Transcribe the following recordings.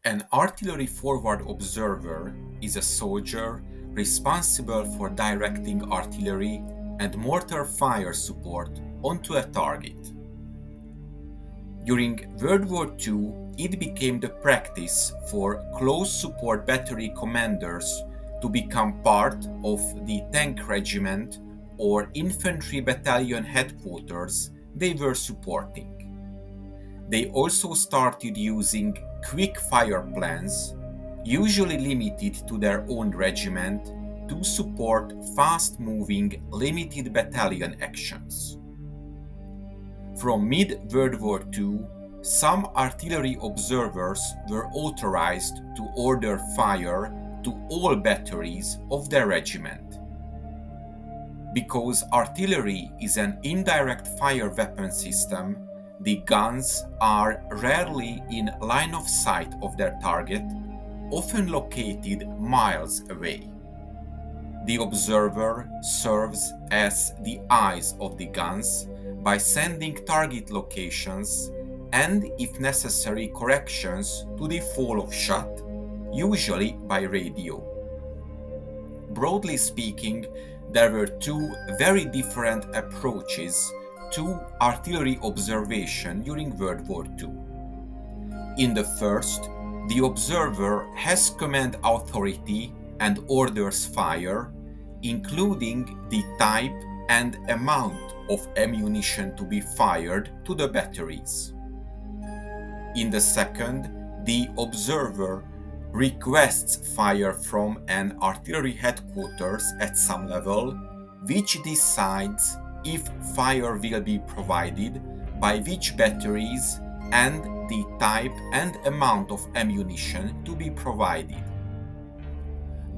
An artillery forward observer is a soldier responsible for directing artillery and mortar fire support onto a target. During World War II, it became the practice for close support battery commanders to become part of the tank regiment or infantry battalion headquarters they were supporting. They also started using quick fire plans, usually limited to their own regiment, to support fast-moving limited battalion actions. From mid-World War II, some artillery observers were authorized to order fire to all batteries of their regiment. Because artillery is an indirect fire weapon system, the guns are rarely in line of sight of their target, often located miles away. The observer serves as the eyes of the guns by sending target locations and, if necessary, corrections to the fall of shot, usually by radio. Broadly speaking, there were two very different approaches to artillery observation during World War II. In the first, the observer has command authority and orders fire, including the type and amount of ammunition to be fired to the batteries. In the second, the observer requests fire from an artillery headquarters at some level, which decides if fire will be provided, by which batteries, and the type and amount of ammunition to be provided.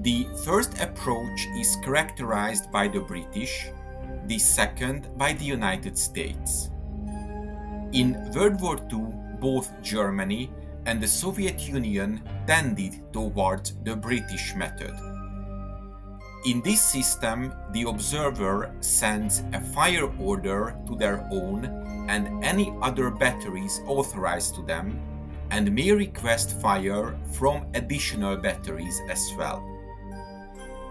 The first approach is characterized by the British, the second by the United States. In World War II, both Germany and the Soviet Union tended towards the British method. In this system, the observer sends a fire order to their own and any other batteries authorized to them, and may request fire from additional batteries as well.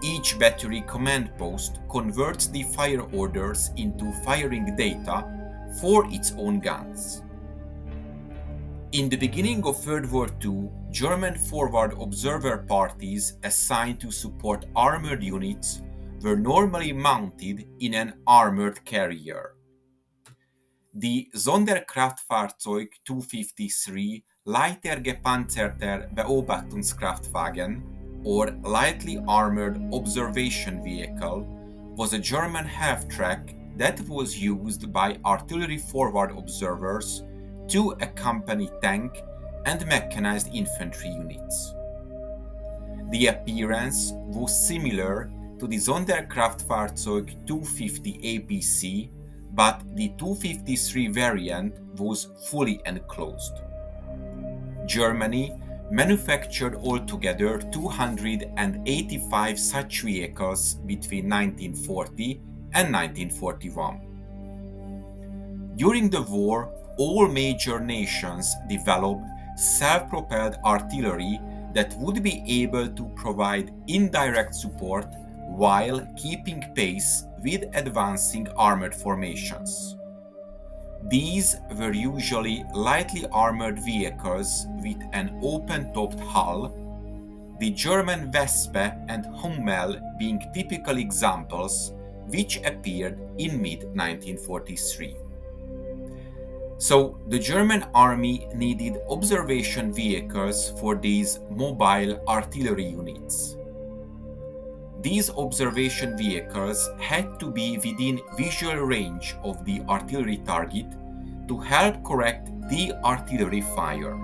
Each battery command post converts the fire orders into firing data for its own guns. In the beginning of World War II, German forward observer parties assigned to support armored units were normally mounted in an armored carrier. Die Sonderkraftfahrzeug 253 Leichter gepanzerter Beobachtungskraftwagen, or lightly armored observation vehicle, was a German half-track that was used by artillery forward observers to accompany tank and mechanized infantry units. The appearance was similar to the Sonderkraftfahrzeug 250 APC, but the 253 variant was fully enclosed. Germany manufactured altogether 285 such vehicles between 1940 and 1941. During the war, all major nations developed self-propelled artillery that would be able to provide indirect support while keeping pace with advancing armored formations. These were usually lightly armored vehicles with an open-topped hull, the German Wespe and Hummel being typical examples, which appeared in mid-1943. So the German army needed observation vehicles for these mobile artillery units. These observation vehicles had to be within visual range of the artillery target to help correct the artillery fire.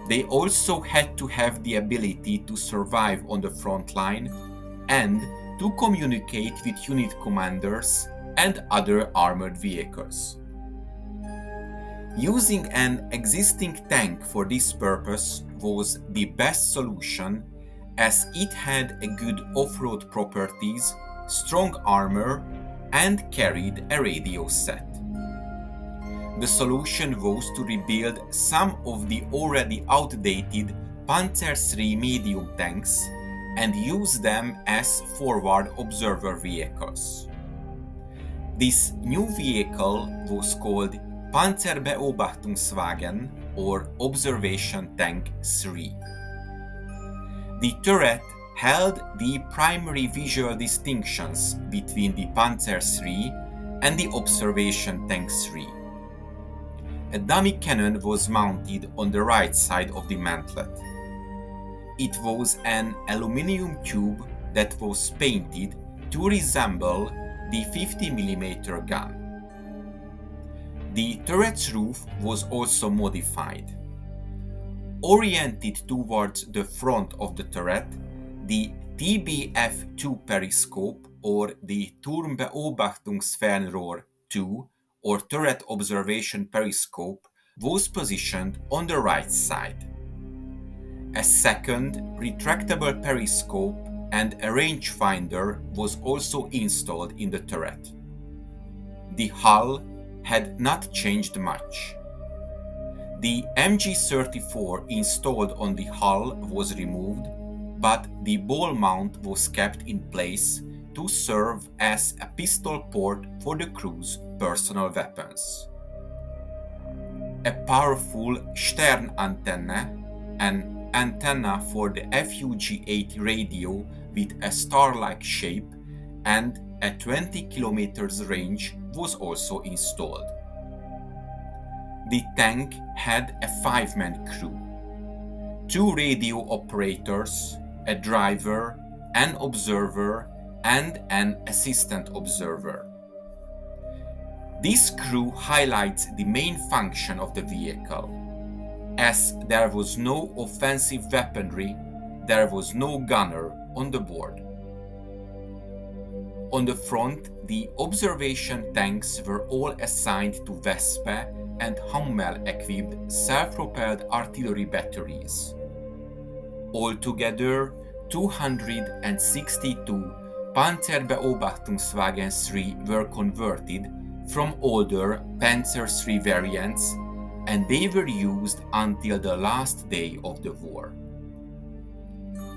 They also had to have the ability to survive on the front line and to communicate with unit commanders and other armored vehicles. Using an existing tank for this purpose was the best solution, as it had a good off-road properties, strong armor, and carried a radio set. The solution was to rebuild some of the already outdated Panzer III medium tanks and use them as forward observer vehicles. This new vehicle was called Panzerbeobachtungswagen, or Observation Tank 3. The turret held the primary visual distinctions between the Panzer III and the Observation Tank 3. A dummy cannon was mounted on the right side of the mantlet. It was an aluminium tube that was painted to resemble the 50mm gun. The turret's roof was also modified. Oriented towards the front of the turret, the TBF-2 periscope, or the Turmbeobachtungsfernrohr 2, or turret observation periscope, was positioned on the right side. A second retractable periscope and a rangefinder was also installed in the turret. The hull had not changed much. The MG34 installed on the hull was removed, but the ball mount was kept in place to serve as a pistol port for the crew's personal weapons. A powerful Sternantenne, an antenna for the FUG-8 radio with a star-like shape and a 20 km range, was also installed. The tank had a 5-man crew: 2 radio operators, a driver, an observer, and an assistant observer. This crew highlights the main function of the vehicle. As there was no offensive weaponry, there was no gunner on the board. On the front, the observation tanks were all assigned to Vespa and Hummel-equipped self-propelled artillery batteries. Altogether, 262 Panzerbeobachtungswagen 3 were converted from older Panzer III variants, and they were used until the last day of the war.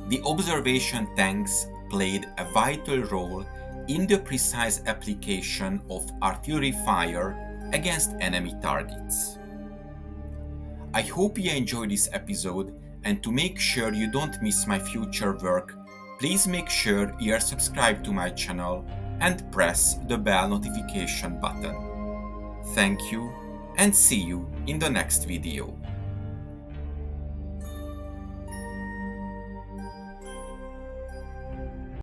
The observation tanks played a vital role in the precise application of artillery fire against enemy targets. I hope you enjoyed this episode, and to make sure you don't miss my future work, please make sure you are subscribed to my channel and press the bell notification button. Thank you, and see you in the next video.